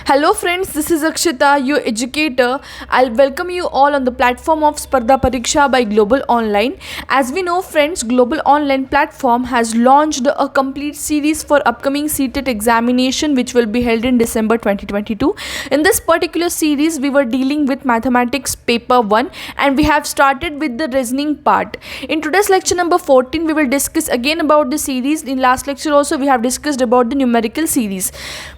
Hello friends, this is Akshita, your educator. I'll welcome you all on the platform of Spardha Pariksha by Global Online. As we know friends, Global Online platform has launched a complete series for upcoming CTET examination which will be held in December 2022. In this particular series, we were dealing with mathematics paper 1 and we have started with the reasoning part. In today's lecture number 14, we will discuss again about the series. In last lecture also, we have discussed about the numerical series.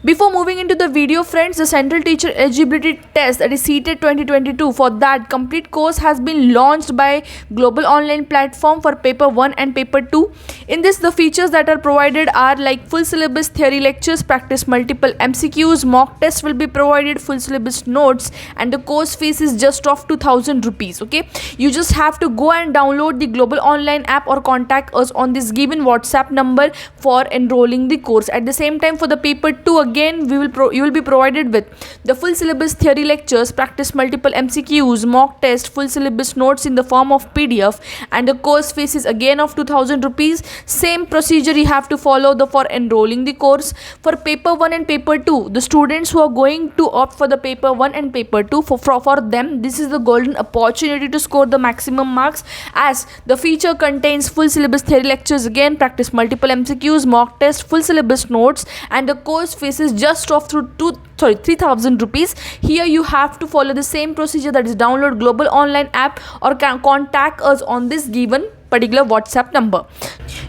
Before moving into the video friends, the central teacher eligibility test, that is CTET 2022, for that complete course has been launched by Global Online platform for paper 1 and paper 2. In this, the features that are provided are like full syllabus theory lectures, practice multiple MCQs, mock test will be provided, full syllabus notes, and the course fees is just of 2000 rupees. Okay, you just have to go and download the Global Online app or contact us on this given WhatsApp number for enrolling the course. At the same time, for the paper 2 again, you will be provided with the full syllabus theory lectures, practice multiple MCQs, mock test, full syllabus notes in the form of PDF, and the course fees is again of 2000 rupees. Same procedure you have to follow for enrolling the course. For paper 1 and paper 2, the students who are going to opt for the paper 1 and paper 2, for them this is the golden opportunity to score the maximum marks, as the feature contains full syllabus theory lectures, again practice multiple MCQs, mock test, full syllabus notes, and the course fees is just of 3000 rupees. Here you have to follow the same procedure, that is download Global Online app or contact us on this given particular WhatsApp number.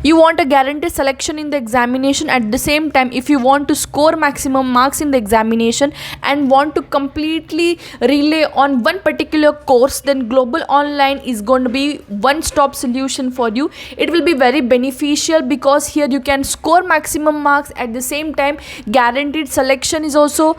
You want a guaranteed selection in the examination. At the same time, if you want to score maximum marks in the examination and want to completely rely on one particular course, then Global Online is going to be one-stop solution for you. It will be very beneficial because here you can score maximum marks, at the same time guaranteed selection is also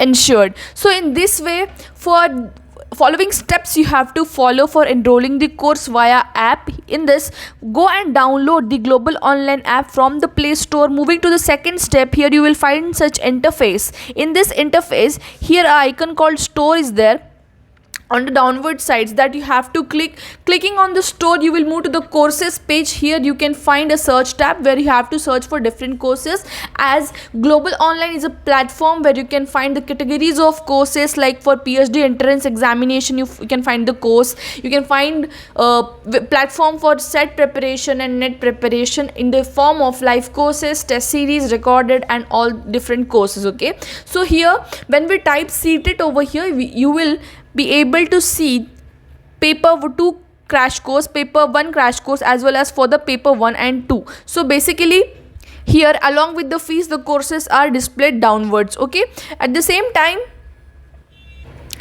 ensured. So in this way, for following steps you have to follow for enrolling the course via app. In this, go and download the Global Online app from the Play Store. Moving to the second step, here you will find such interface. In this interface, here an icon called store is there on the downward sides that you have to clicking on the store, you will move to the courses page. Here you can find a search tab where you have to search for different courses, as Global Online is a platform where you can find the categories of courses. Like for PhD entrance examination, you can find the course, you can find platform for set preparation and net preparation in the form of live courses, test series, recorded, and all different courses. Okay, so here when we type CTET over here, you will be able to see paper 2 crash course, paper 1 crash course, as well as for the paper 1 and 2. So basically here, along with the fees, the courses are displayed downwards. Okay, at the same time,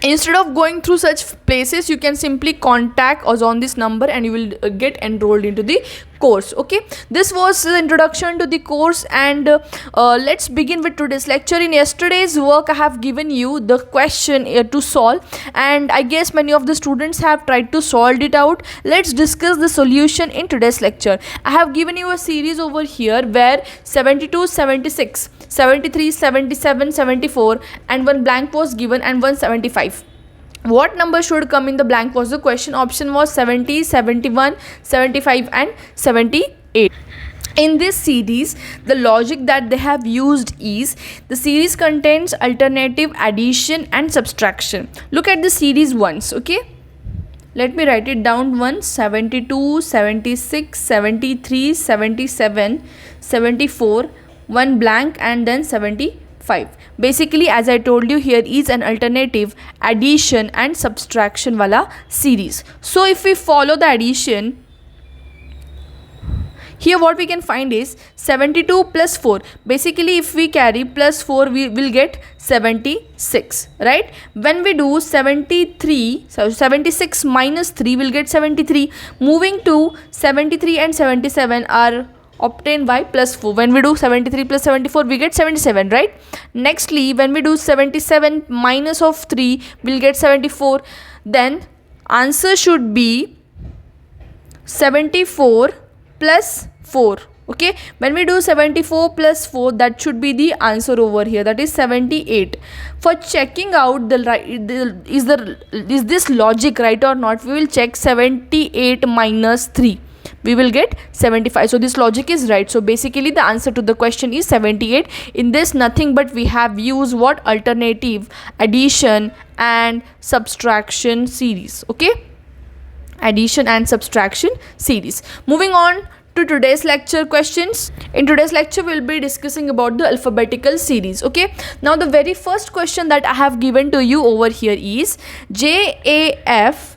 instead of going through such places, you can simply contact us on this number and you will get enrolled into the course. Okay, this was the introduction to the course, and let's begin with today's lecture. In yesterday's work, I have given you the question to solve, and I guess many of the students have tried to solve it out. Let's discuss the solution in today's lecture. I have given you a series over here where 72, 76, 73, 77, 74 and one blank was given, and 175. What number should come in the blank was the question. Option was 70, 71, 75 and 78. In this series, the logic that they have used is, the series contains alternative addition and subtraction. Look at the series once. Okay, let me write it down once. 72, 76, 73, 77, 74, one blank, and then 75. Basically, as I told you, here is an alternative addition and subtraction wala series. So if we follow the addition, here what we can find is 72 plus 4. Basically, if we carry plus 4, we will get 76, right? When we do 73, so 76 minus 3 will get 73. Moving to 73 and 77 are obtained by plus 4. When we do 73 plus 74, we get 77, right? Nextly, when we do 77 minus of 3, we'll get 74. Then answer should be 74 plus 4. Okay, when we do 74 plus 4, that should be the answer over here, that is 78. For checking out is this logic right or not, we will check 78 minus 3. we will get 75. So this logic is right. So basically the answer to the question is 78. In this nothing but we have used what? Alternative addition and subtraction series. Okay, addition and subtraction series. Moving on to today's lecture questions. In today's lecture we'll be discussing about the alphabetical series. Okay, now the very first question that I have given to you over here is JAF,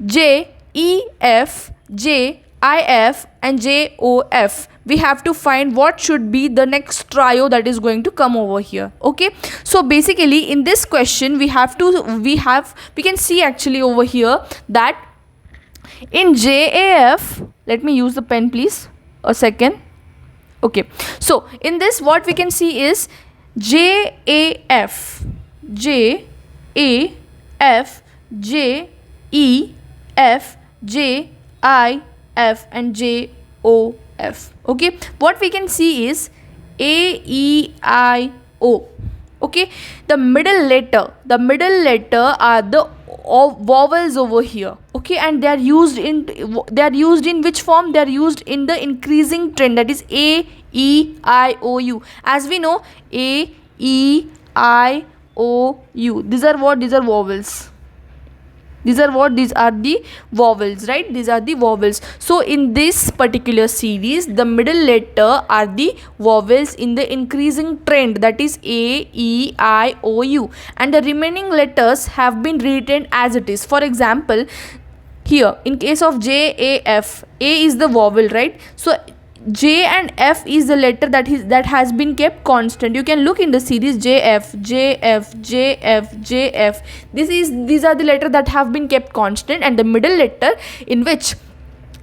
JEF, JIF and JOF. We have to find what should be the next trio that is going to come over here. Okay, so basically in this question we can see actually over here that in JAF, let me use the pen please, a second. Okay, so in this what we can see is JAF, JAF, JEF, JIF and JOF. Okay, what we can see is AEIO. Okay, the middle letter are the vowels over here. Okay, and they are used in which form? They are used in the increasing trend, that is A, E, I, O, U. As we know, A, E, I, O, U, these are what? These are vowels. These are what? These are the vowels, right? These are the vowels. So in this particular series, the middle letter are the vowels in the increasing trend, that is A, E, I, O, U, and the remaining letters have been written as it is. For example, here in case of JAF, A is the vowel, right? So J and F is the letter that has been kept constant. You can look in the series JF, JF, JF, JF. These are the letters that have been kept constant, and the middle letter in which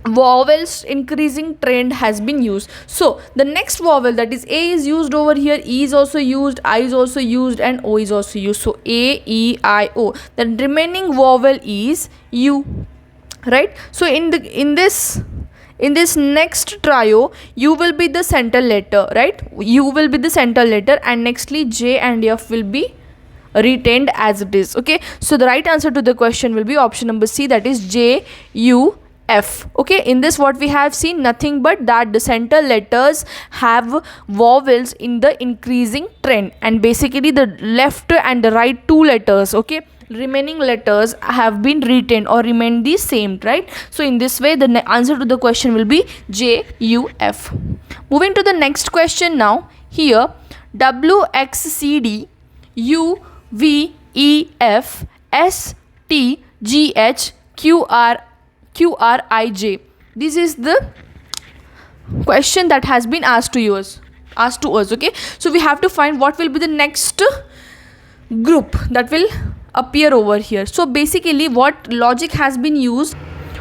vowels increasing trend has been used. So the next vowel, that is A, is used over here, E is also used, I is also used, and O is also used. So A, E, I, O. The remaining vowel is U, right? So in this next trio, U will be the center letter, right? U will be the center letter, and nextly J and F will be retained as it is. Okay, so the right answer to the question will be option number C, that is J, U, F. Okay, in this what we have seen, nothing but that the center letters have vowels in the increasing trend, and basically the left and the right two letters, okay, remaining letters have been retained or remain the same, right? So in this way the answer to the question will be J, U, F. Moving to the next question now. Here W, X, C, D, U, V, E, F, S, T, G, H, Q, R, I, J. This is the question that has been asked to us. Okay, so we have to find what will be the next group that will appear over here. So basically what logic has been used,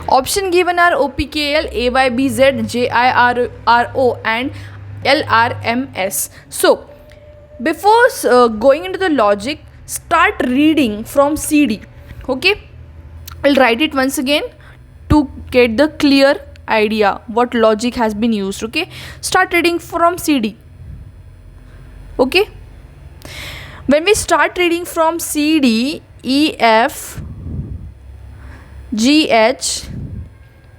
option given are OPKL, AYBZ, JIRRO and LRMS. So before going into the logic, start reading from CD. Okay, I'll write it once again to get the clear idea what logic has been used. Okay, start reading from CD. Okay, when we start reading from CD, E, F, G, H,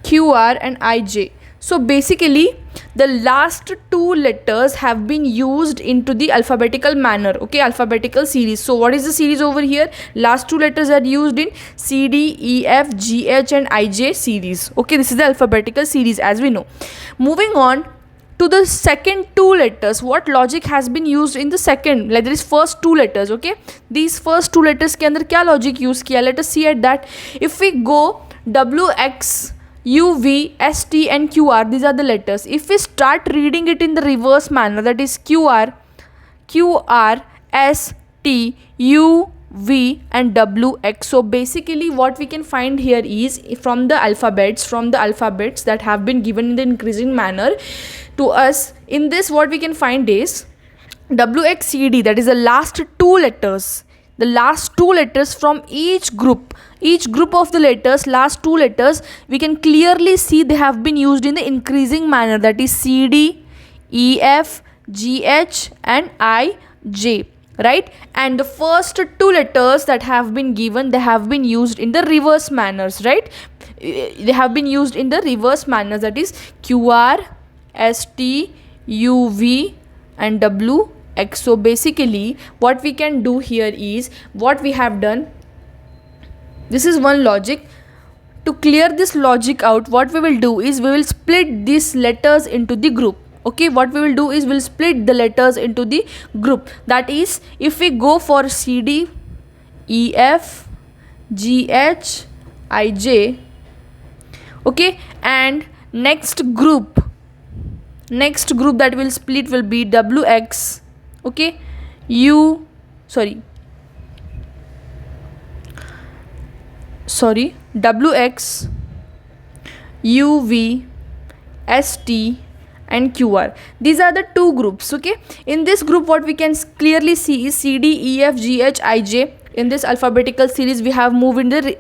Q, R and I, J. So basically the last two letters have been used into the alphabetical manner. Okay, alphabetical series. So what is the series over here? Last two letters are used in C, D, E, F, G, H and I, J series. Okay, this is the alphabetical series as we know. Moving on to the second two letters, what logic has been used in the second, like there is first two letters. Okay, these first two letters के अंदर क्या logic use किया? Let us see at that. If we go W, X, U, V, S, T and Q, R, these are the letters. If we start reading it in the reverse manner, that is Q, R, S, T, U, V and W, X. So basically what we can find here is from the alphabets that have been given in the increasing manner to us. In this what we can find is WXCD, that is the last two letters. The last two letters from each group of the letters, last two letters, we can clearly see they have been used in the increasing manner, that is CD, EF, GH and IJ, right? And the first two letters that have been given, they have been used in the reverse manners, right? they have been used in the reverse manner, that is QR, ST, UV and WX. So basically what we can do here is, what we have done, this is one logic. To clear this logic out, what we will do is we will split these letters into the group. Okay, what we will do is we'll split the letters into the group. That is, if we go for CD, EF, GH, IJ, okay, and next group that will split will be WX, okay, WX, UV, ST and QR. These are the two groups. Okay, in this group what we can clearly see is CD, EF, GH, IJ. In this alphabetical series we have moved in the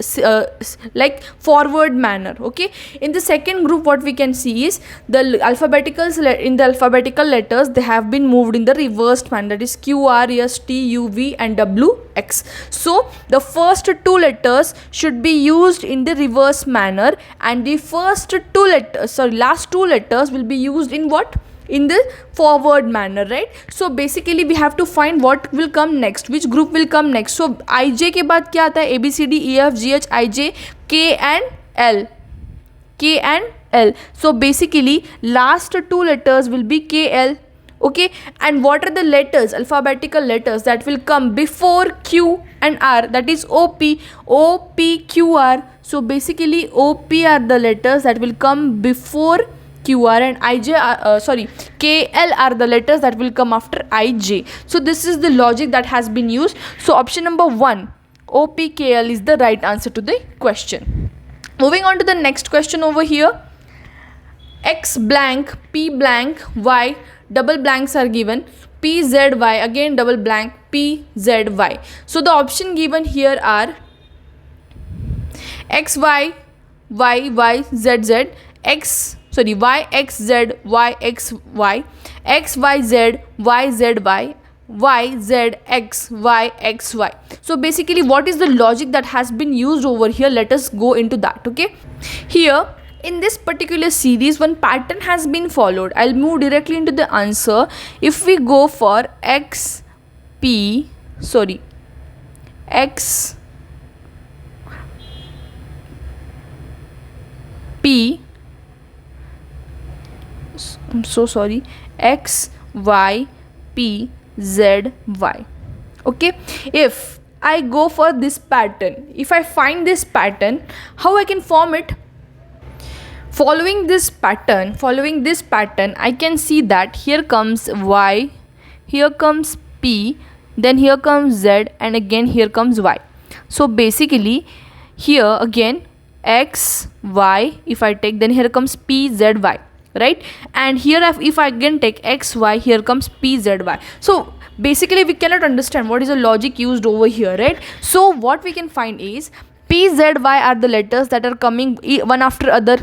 like forward manner. Okay, in the second group what we can see is the alphabeticals in the alphabetical letters, they have been moved in the reversed manner, that is QR, ST, UV and WX. So the first two letters should be used in the reverse manner, and the last two letters will be used in what? In the forward manner, right? So basically we have to find what will come next, which group will come next. So IJ के बाद क्या आता है? ABCD, EF, GH, IJ, K and L. So basically last two letters will be KL. Okay, and what are the letters, alphabetical letters that will come before Q and R? That is OP, QR. So basically OP are the letters that will come before QR, and KL are the letters that will come after IJ. So this is the logic that has been used. So option number 1, OPKL is the right answer to the question. Moving on to the next question over here. X blank, P blank, Y, double blanks are given. PZY, again double blank, PZY. So the option given here are XY, YYZZ, YXZ, YXY, XYZ, YZY, YZX, YXY. So basically what is the logic that has been used over here? Let us go into that. Okay, here in this particular series one pattern has been followed. I'll move directly into the answer. If we go for X P, X, Y, P, Z, Y. Okay, if I go for this pattern, if I find this pattern, how I can form it? Following this pattern, I can see that here comes Y, here comes P, then here comes Z, and again here comes Y. So basically here again X, Y, if I take, then here comes P, Z, Y, right? And here if I again take X, Y, here comes P, Z, Y. So basically we cannot understand what is the logic used over here, right? So what we can find is P, Z, Y are the letters that are coming one after other.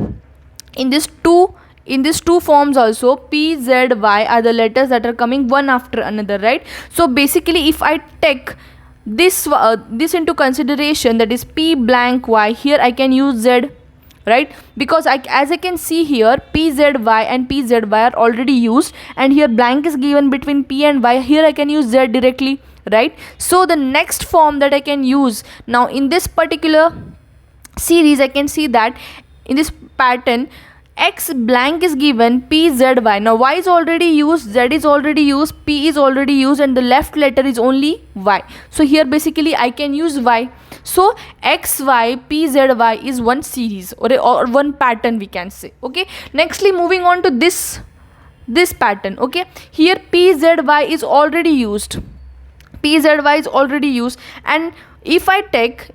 In these two forms also, P, Z, Y are the letters that are coming one after another, right? So basically if I take this into consideration, that is P blank Y, here I can use Z, right? Because as I can see here, P, Z, Y and P, Z, Y are already used, and here blank is given between P and Y. Here I can use Z directly, right? So the next form that I can use now in this particular series, I can see that in this pattern X blank is given, P, Z, Y. Now Y is already used, Z is already used, P is already used, and the left letter is only Y. So here basically I can use Y. So X, Y, P, Z, Y is one series or one pattern we can say. Okay, nextly moving on to this pattern. Okay, here P, Z, Y is already used, and if I take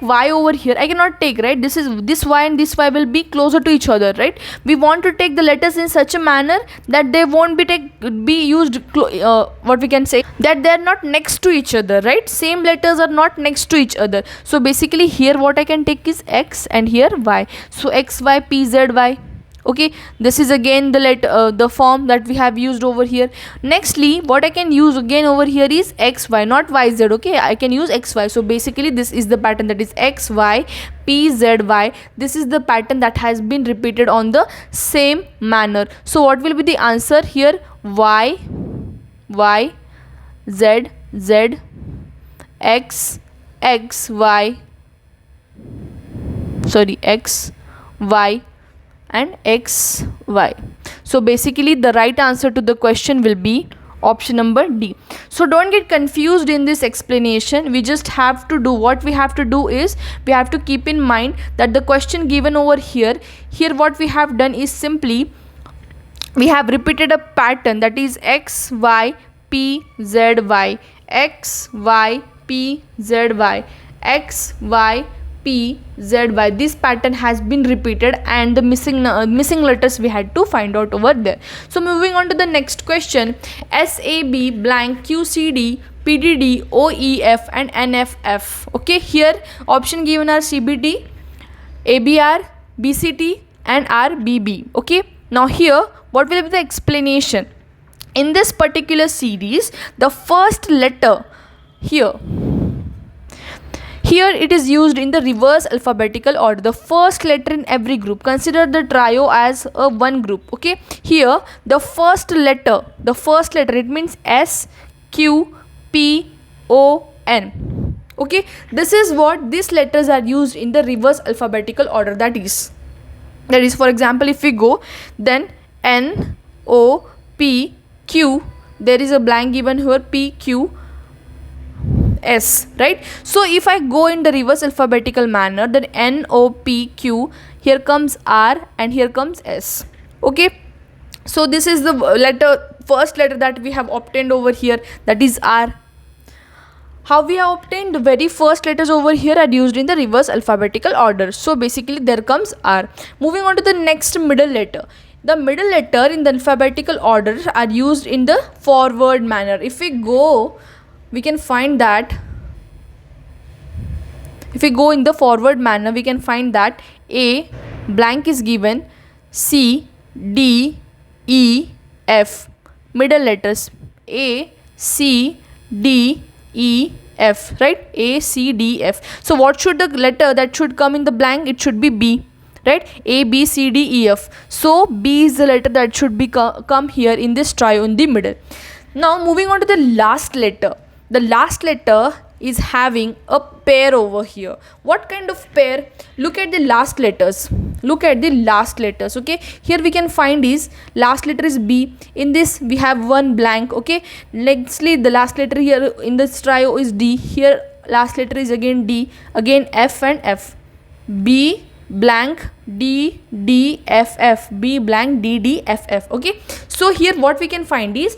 Y over here, I cannot take, right? This Y and this Y will be closer to each other, right? We want to take the letters in such a manner that they won't be used what we can say, that they are not next to each other, right? Same letters are not next to each other. So basically here what I can take is X and here Y. So X, Y, P, Z, Y. Okay, this is again the form that we have used over here. Nextly, what I can use again over here is xy, not yz. Okay, I can use xy. So basically this is the pattern, that is xy p z y. This is the pattern that has been repeated on the same manner. So what will be the answer here? Y z z x x y, sorry, x y and x y. So basically the right answer to the question will be option number D. So don't get confused in this explanation. We just have to do, what we have to do is we have to keep in mind that the question given over here what we have done is simply we have repeated a pattern, that is x y p z y, x y p z y, x y p z y. This pattern has been repeated and the missing letters we had to find out over there. So moving on to the next question, SAB blank QCD PDD OEF and NFF. Okay, here option given are CBT, ABR, BCT and RBB. Okay, now here what will be the explanation? In this particular series, the first letter here it is used in the reverse alphabetical order, the first letter in every group. Consider the trio as a one group. Okay, here the first letter, it means S Q P O N. Okay, this is what these letters are used in the reverse alphabetical order. That is for example, if we go then N O P Q, there is a blank given here, P Q S, right? So if I go in the reverse alphabetical manner, then N O P Q, here comes R and here comes S. Okay, so this is the first letter that we have obtained over here, that is R. How we have obtained the very first letters over here are used in the reverse alphabetical order. So basically there comes R. Moving on to the next middle letter. The middle letter in the alphabetical order are used in the forward manner. If we go, we can find that if we go in the forward manner, we can find that A blank is given, C D E F, middle letters A C D E F, right? A C D F. So what should the letter that should come in the blank? It should be B, right? A B C D E F. So B is the letter that should be come here in this trio in the middle. Now moving on to the last letter. The last letter is having a pair over here. What kind of pair? Look at the last letters. Okay, here we can find is last letter is B. In this we have one blank. Okay, nextly the last letter here in this trio is D. Here last letter is again D, again F and F. B blank D D F F, B blank D D F F. Okay, so here what we can find is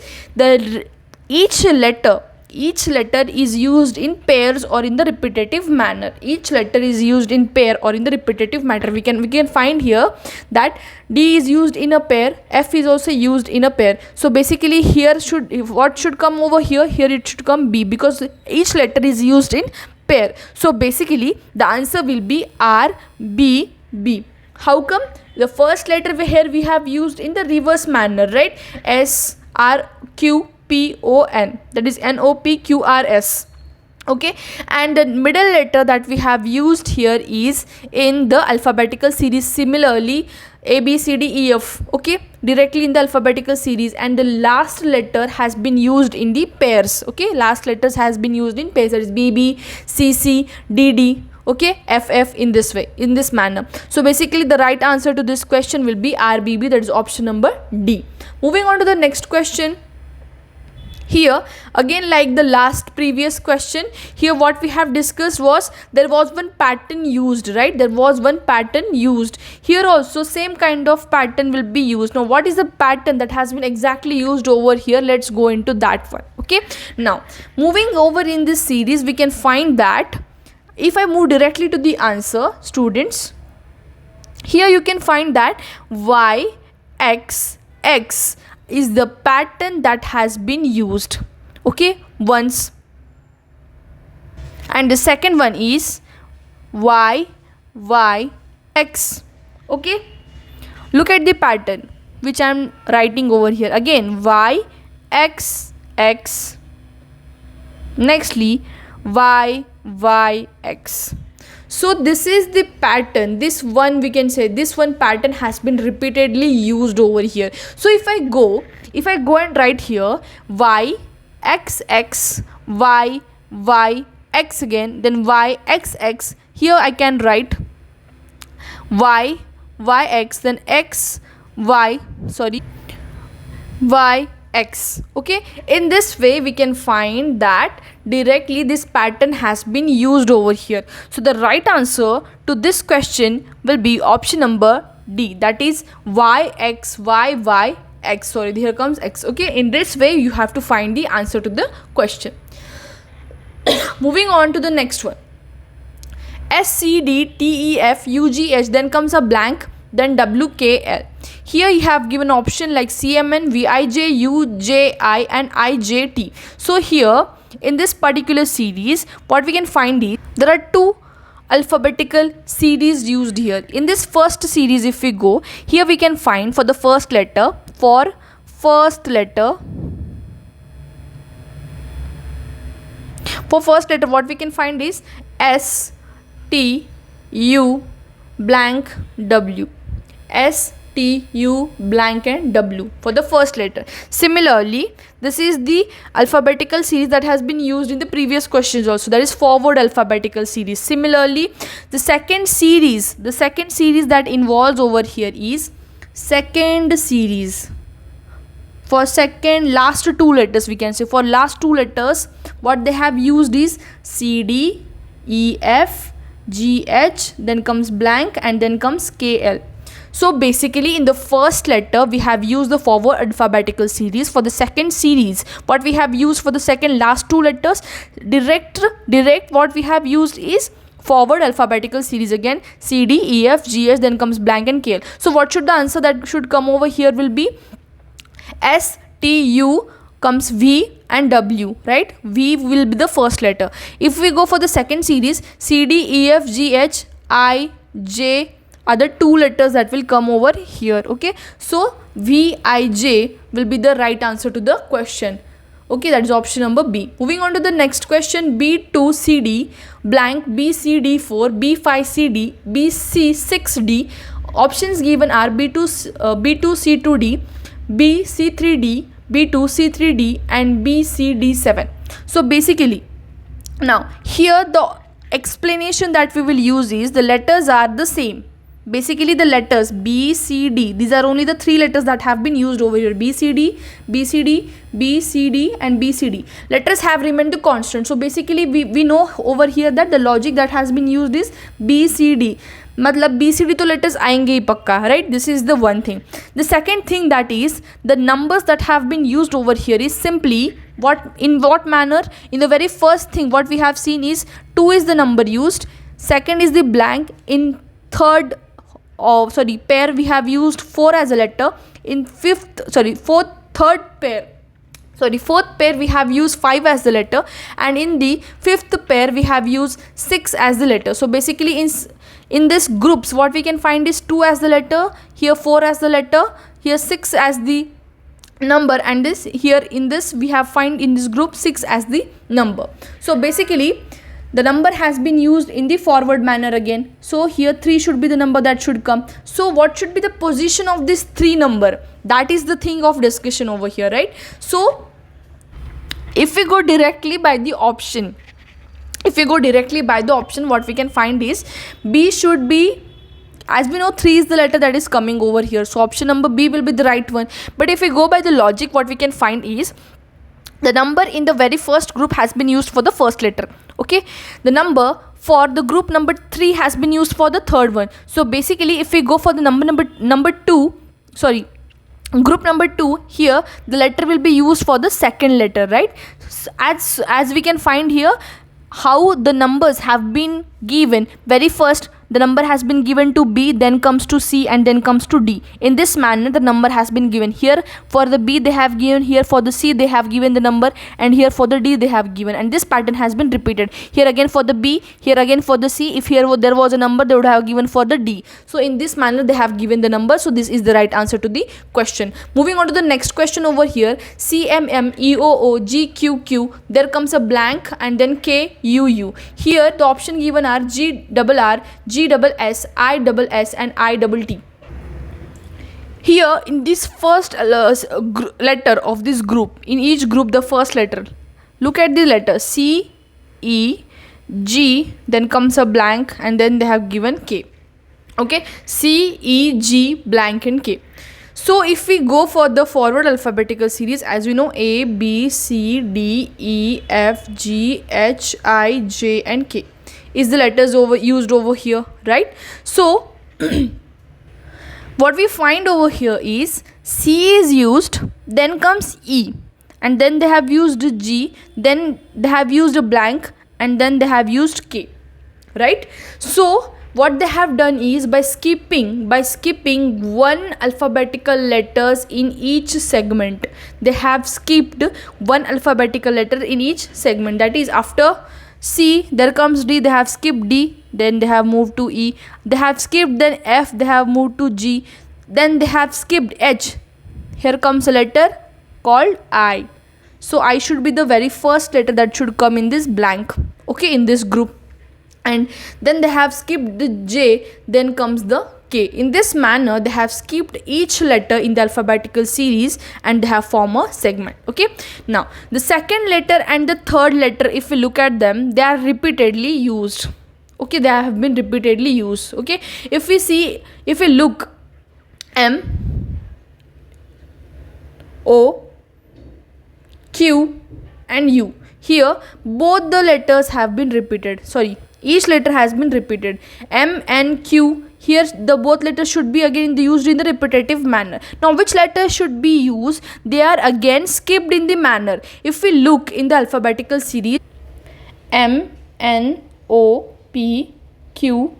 each letter is used in pairs or in the repetitive manner. Each letter is used in pair or in the repetitive manner. We can find here that D is used in a pair, F is also used in a pair. So basically here what should come over here? Here it should come B, because each letter is used in pair. So basically the answer will be R B B. How come? The first letter here we have used in the reverse manner, right? S R Q P O N, that is N O P Q R S. Okay, and the middle letter that we have used here is in the alphabetical series, similarly A B C D E F. Okay, directly in the alphabetical series, and the last letter has been used in the pairs. Okay, last letters has been used in pairs, that is B B C C D D. Okay, F F, in this way, in this manner. So basically the right answer to this question will be R B B, that is option number D. Moving on to the next question. Here again, like the last previous question, here what we have discussed was there was one pattern used, right? There was one pattern used. Here also same kind of pattern will be used. Now what is the pattern that has been exactly used over here? Let's go into that one. Okay, now moving over in this series, we can find that if I move directly to the answer, students, here you can find that Y X X is the pattern that has been used, okay, once, and the second one is Y Y X. Okay, Look at the pattern which I am writing over here. Again, y, x, x. Nextly, y, y, x. So this is the pattern. This one, we can say this one pattern has been repeatedly used over here. So if I go and write here y, x, x, y, y, x again, then y, x, x. Here I can write y, y, x, then x, y, y, x. Okay, in this way we can find that directly this pattern has been used over here. So the right answer to this question will be option number D, that is y, x, y, y, x. Sorry, here comes x. Okay, in this way you have to find the answer to the question. Moving on to the next one. S, C, D, T, E, F, U, G, H, then comes a blank, then W, K, L. Here you have given option like C, M, N, V, I, J, U, J, I and I, J, T. So here in this particular series, what we can find is there are two alphabetical series used here. In this first series, if we go, here we can find for the first letter, what we can find is S, T, U, blank, W. S, T, U, blank and W for the first letter. Similarly, this is the alphabetical series that has been used in the previous questions also, that is forward alphabetical series. Similarly, the second series that involves over here is second series. For second, last two letters, we can say for last two letters, what they have used is C, D, E, F, G, H, then comes blank and then comes K, L. So basically in the first letter we have used the forward alphabetical series. For the second series, what we have used for the second last two letters, direct what we have used is forward alphabetical series again, C, D, E, F, G, H, then comes blank and K, L. So what should the answer that should come over here will be S, T, U comes V and W, right? V will be the first letter. If we go for the second series, C, D, E, F, G, H, I, J are the two letters that will come over here. Okay, so V, I, J will be the right answer to the question. Okay, that is option number B. Moving on to the next question, B2 CD blank, B C D 4, B5 CD, BC 6D. Options given are B2 C2D, B C3D, B2 C3D and B C D7. So basically, now here the explanation that we will use is the letters are the same. Basically the letters B, C, D, these are only the three letters that have been used over here. B, C, D, B, C, D, B, C, D and B, C, D. Letters have remained the constant. So basically we know over here that the logic that has been used is B, C, D. मतलब B, C, D तो letters आएंगे ही पक्का, right? This is the one thing. The second thing, that is the numbers that have been used over here is simply in what manner. In the very first thing what we have seen is 2 is the number used, second is the blank, in third pair we have used 4 as a letter, in fourth pair we have used 5 as the letter, and in the fifth pair we have used 6 as the letter. So basically in this groups what we can find is 2 as the letter, here 4 as the letter, here 6 as the number, and this here in this we have find in this group 6 as the number. So basically the number has been used in the forward manner again. So here 3 should be the number that should come. So what should be the position of this 3 number? That is the thing of discussion over here, right? So if we go directly by the option, what we can find is B should be, as we know 3 is the letter that is coming over here. So option number B will be the right one. But if we go by the logic, what we can find is the number in the very first group has been used for the first letter. Okay, the number for the group number 3 has been used for the third one. So basically if we go for the group number 2, here the letter will be used for the second letter, right? As we can find here how the numbers have been given, very first the number has been given to B, then comes to C, and then comes to D. In this manner the number has been given. Here for the B they have given, here for the C they have given the number, and here for the D they have given, and this pattern has been repeated. Here again for the B, here again for the C. If here there was a number, they would have given for the D. So in this manner they have given the number. So this is the right answer to the question. Moving on to the next question over here. CMMEOOGQQ, there comes a blank and then KUU. Here the option given are GRR, GSS, ISS and ITT. Here in this first letter of this group, in each group the first letter, look at the letter C, E, G, then comes a blank and then they have given K. Okay, C, E, G, blank and K. So if we go for the forward alphabetical series, as we know, A, B, C, D, E, F, G, H, I, J and K is the letters used over here, right? So what we find over here is C is used, then comes E, and then they have used G, then they have used a blank, and then they have used K, right? So what they have done is by skipping one alphabetical letters in each segment, they have skipped one alphabetical letter in each segment. That is, after C there comes D, they have skipped D, then they have moved to E, they have skipped then F, they have moved to G, then they have skipped H. Here comes a letter called I. So I should be the very first letter that should come in this blank, okay, in this group. And then they have skipped the J, then comes the K. In this manner they have skipped each letter in the alphabetical series and they have formed a segment. Okay, now the second letter and the third letter, if we look at them, they are repeatedly used. Okay, they have been repeatedly used. Okay, if we look M, O, Q and U, here both the letters have been repeated. Each letter has been repeated. M and Q, here the both letters should be again used in the repetitive manner. Now which letters should be used? They are again skipped in the manner. If we look in the alphabetical series, M, N, O, P, Q,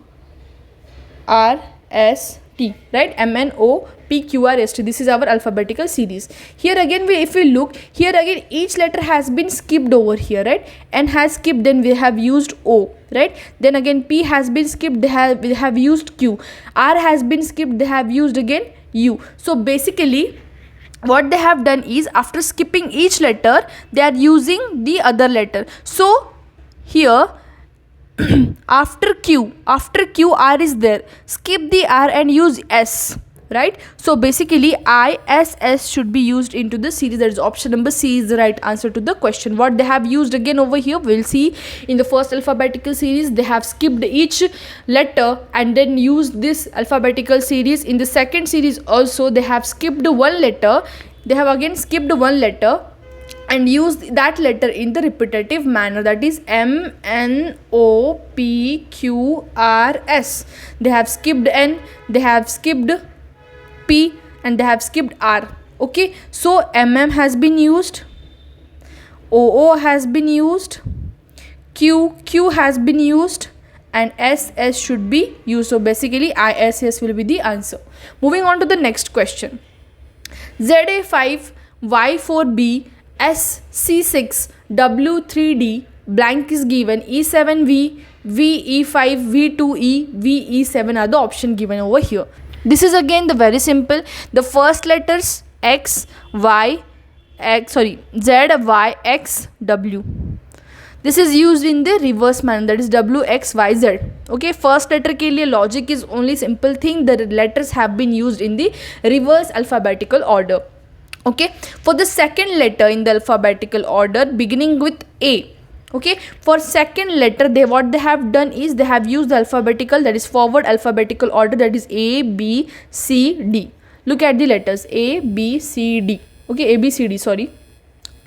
R, S, T, right? M, N, O, P, Q, R, S, T. This is our alphabetical series. Here again, if we look, here again each letter has been skipped over here, right? N has skipped, then we have used O, right? Then again P has been skipped, we have used Q. R has been skipped, they have used again U. So basically what they have done is, after skipping each letter, they are using the other letter. So here after Q, R is there, skip the R and use S, right? So basically ISS should be used into the series. That is option number C is the right answer to the question. What they have used again over here, we'll see. In the first alphabetical series they have skipped each letter and then used this alphabetical series. In the second series also they have skipped one letter, they have again skipped one letter and used that letter in the repetitive manner. That is M, N, O, P, Q, R, S. They have skipped N, they have skipped P and they have skipped R. Okay, so MM has been used, OO has been used, Q has been used and SS should be used. So basically ISS will be the answer. Moving on to the next question. ZA5, Y4B, SC6, W3D, blank is given, E7V, VE5, V2E, VE7 are the option given over here. This is again the very simple. The first letters X, Y, Z, Y, X, W. This is used in the reverse manner, that is W, X, Y, Z. Okay, first letter के लिए logic is only simple thing. The letters have been used in the reverse alphabetical order. Okay, for the second letter in the alphabetical order beginning with A. Okay, for second letter what they have done is they have used the alphabetical, that is forward alphabetical order, that is A, B, C, D. Look at the letters A, B, C, D. Okay, A, B, C, D, sorry.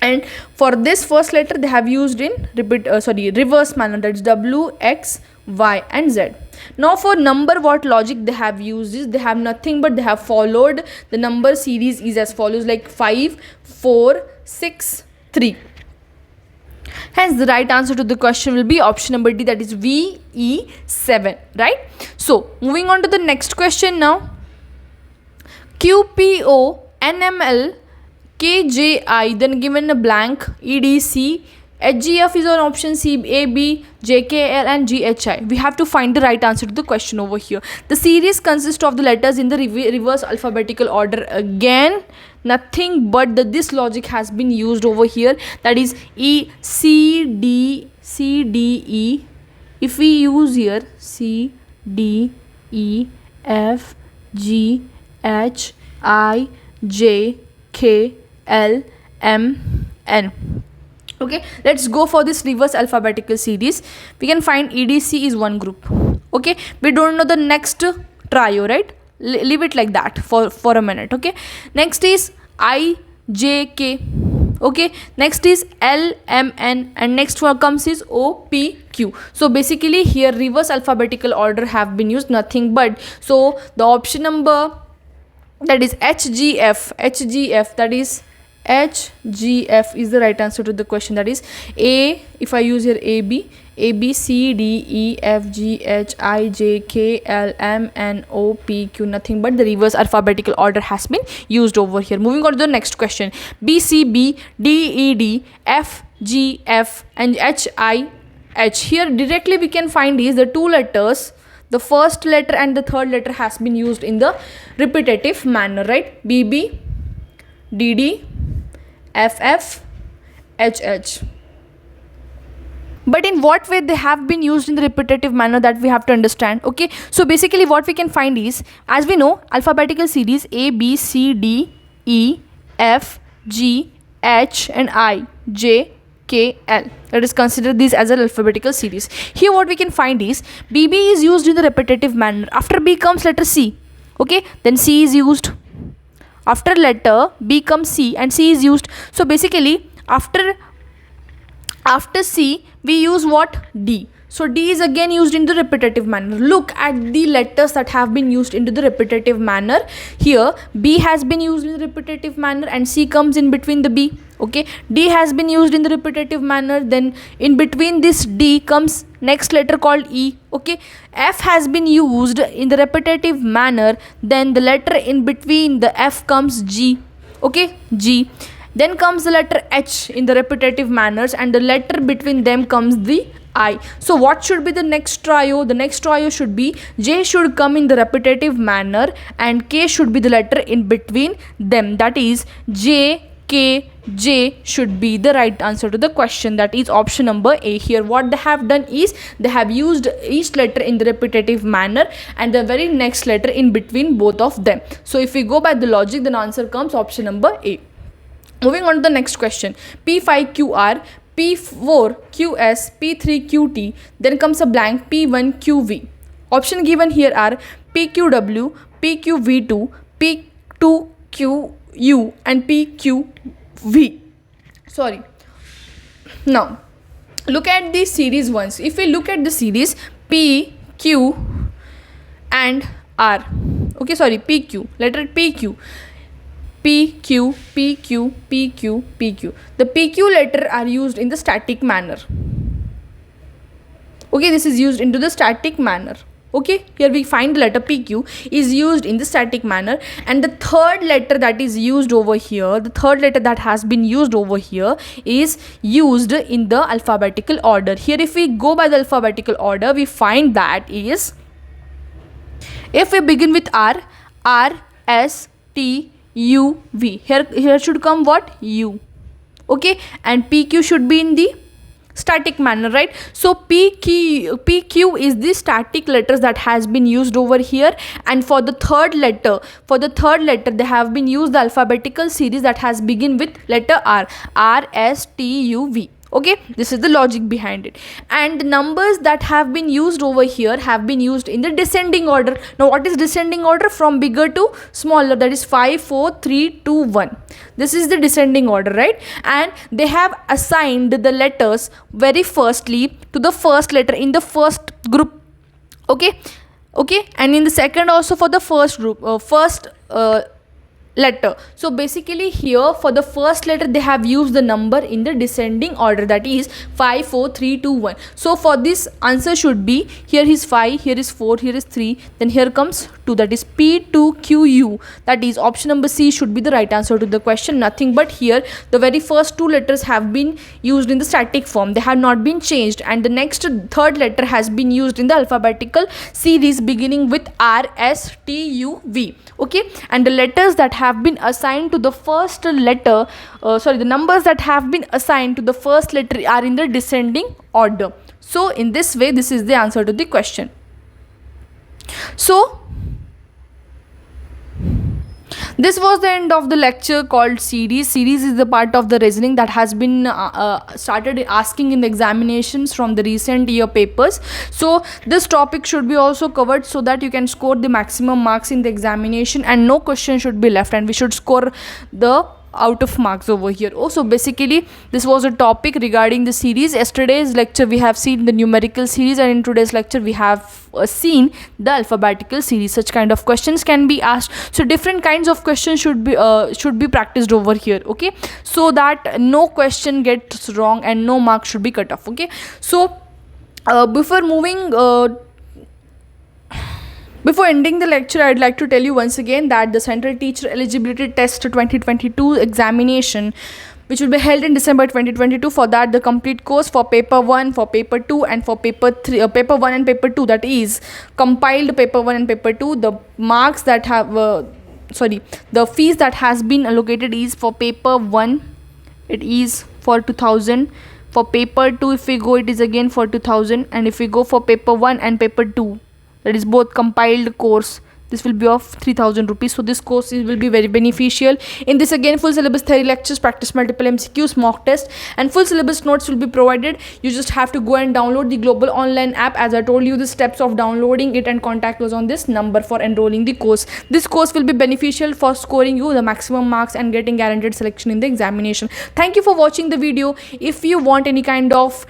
And for this first letter they have used in reverse manner, that is W, X, Y and Z. Now for number, what logic they have used is they have nothing but they have followed the number series is as follows, like 5, 4, 6, 3. Hence, the right answer to the question will be option number D, that is VE7, right? So, moving on to the next question now. QPO, NML, KJI, then given a blank, EDC, HGF is on option C, AB, JKL and GHI. We have to find the right answer to the question over here. The series consists of the letters in the reverse alphabetical order. Again, nothing but this logic has been used over here, that is E, C, D, E. If we use here C, D, E, F, G, H, I, J, K, L, M, N. Okay, let's go for this reverse alphabetical series. We can find EDC is one group. Okay, we don't know the next trio, right? Leave it like that for a minute. Okay, next is I, J, K. Okay, next is L, M, N, and next one comes is O, P, Q. So basically here reverse alphabetical order have been used, nothing but. So the option number, that is HGF, that is HGF is the right answer to the question. That is A, if I use here AB, C, D, E, F, G, H, I, J, K, L, M, N, O, P, Q, nothing but the reverse alphabetical order has been used over here. Moving on to the next question. B, C, B, D, E, D, F, G, F and H, I, H. Here directly we can find is the two letters, the first letter and the third letter has been used in the repetitive manner, right? BB, DD, FF, HH. But in what way they have been used in the repetitive manner, that we have to understand. Okay, so basically what we can find is, as we know, alphabetical series A, B, C, D, E, F, G, H and I, J, K, L. Let us consider these as an alphabetical series. Here what we can find is BB is used in the repetitive manner. After B comes letter C. Okay, then C is used. After letter B comes C and C is used. So basically after C we use what? D. So D is again used in the repetitive manner. Look at the letters that have been used into the repetitive manner. Here B has been used in the repetitive manner and C comes in between the B. Okay, D has been used in the repetitive manner, then in between this D comes next letter called E. Okay, F has been used in the repetitive manner, then the letter in between the F comes G. Okay, G. Then comes the letter H in the repetitive manners and the letter between them comes the I. So what should be the next trio? The next trio should be J should come in the repetitive manner and K should be the letter in between them. That is J, K, J should be the right answer to the question. That is option number A. Here what they have done is they have used each letter in the repetitive manner and the very next letter in between both of them. So if we go by the logic, then answer comes option number A. Moving on to the next question. P5QR, P4 QS, P3 QT, then comes a blank P1 QV. Option given here are PQW, PQV2, P2QU and PQV. Sorry. Now, look at the series once. If we look at the series P, Q and R. Okay, sorry, PQ. Letter PQ. PQ, PQ, PQ, PQ. The PQ letter are used in the static manner. Okay, this is used into the static manner. Okay, here we find the letter PQ is used in the static manner, and the third letter that is used over here, the third letter that has been used over here is used in the alphabetical order. Here if we go by the alphabetical order, we find that is, if we begin with R, S, T, U, V. Here should come what? U. Okay, and PQ should be in the static manner, right? So PQ is the static letters that has been used over here, and for the third letter they have been used the alphabetical series that has begin with letter R, S, T, U, V. Okay, this is the logic behind it, and the numbers that have been used over here have been used in the descending order. Now what is descending order? From bigger to smaller, that is 5, 4, 3, 2, 1. This is the descending order, right? And they have assigned the letters very firstly to the first letter in the first group. Okay, and in the second also for the first group, letter. So basically here for the first letter they have used the number in the descending order, that is 5 4 3 2 1. So for this answer should be, here is 5, here is 4, here is 3, then here comes 2, that is P2QU. That is option number C should be the right answer to the question. Nothing but here the very first two letters have been used in the static form, they have not been changed, and the next third letter has been used in the alphabetical series beginning with R S T U V. Okay, and the letters that have been assigned to the first letter, the numbers that have been assigned to the first letter are in the descending order. So in this way, this is the answer to the question. So this was the end of the lecture called series. Series is the part of the reasoning that has been started asking in the examinations from the recent year papers. So this topic should be also covered so that you can score the maximum marks in the examination and no question should be left, and we should score the out of marks over here. Also basically this was a topic regarding the series. Yesterday's lecture we have seen the numerical series, and in today's lecture we have seen the alphabetical series. Such kind of questions can be asked, so different kinds of questions should be practiced over here. Okay, so that no question gets wrong and no mark should be cut off. Okay, so before ending the lecture, I'd like to tell you once again that the Central Teacher Eligibility Test 2022 examination, which will be held in December 2022, for that the complete course for paper 1, for paper 2 and for paper 3, paper 1 and paper 2, that is compiled paper 1 and paper 2, the marks that have the fees that has been allocated is for paper 1 it is for 2000, for paper 2 if we go it is again for 2000, and if we go for paper 1 and paper 2, that is both compiled course, this will be of 3000 rupees. So this course will be very beneficial. In this again full syllabus theory lectures, practice multiple MCQs, mock test and full syllabus notes will be provided. You just have to go and download the global online app. As I told you the steps of downloading it, and contact us on this number for enrolling the course. This course will be beneficial for scoring you the maximum marks and getting guaranteed selection in the examination. Thank you for watching the video. If you want any kind of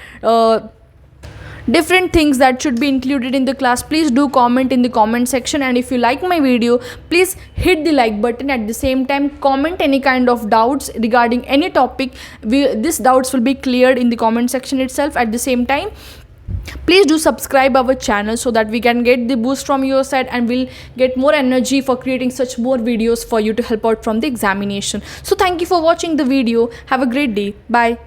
different things that should be included in the class, please do comment in the comment section, and if you like my video, please hit the like button. At the same time, comment any kind of doubts regarding any topic. These doubts will be cleared in the comment section itself. At the same time, please do subscribe our channel so that we can get the boost from your side and we'll get more energy for creating such more videos for you to help out from the examination. So thank you for watching the video. Have a great day. Bye.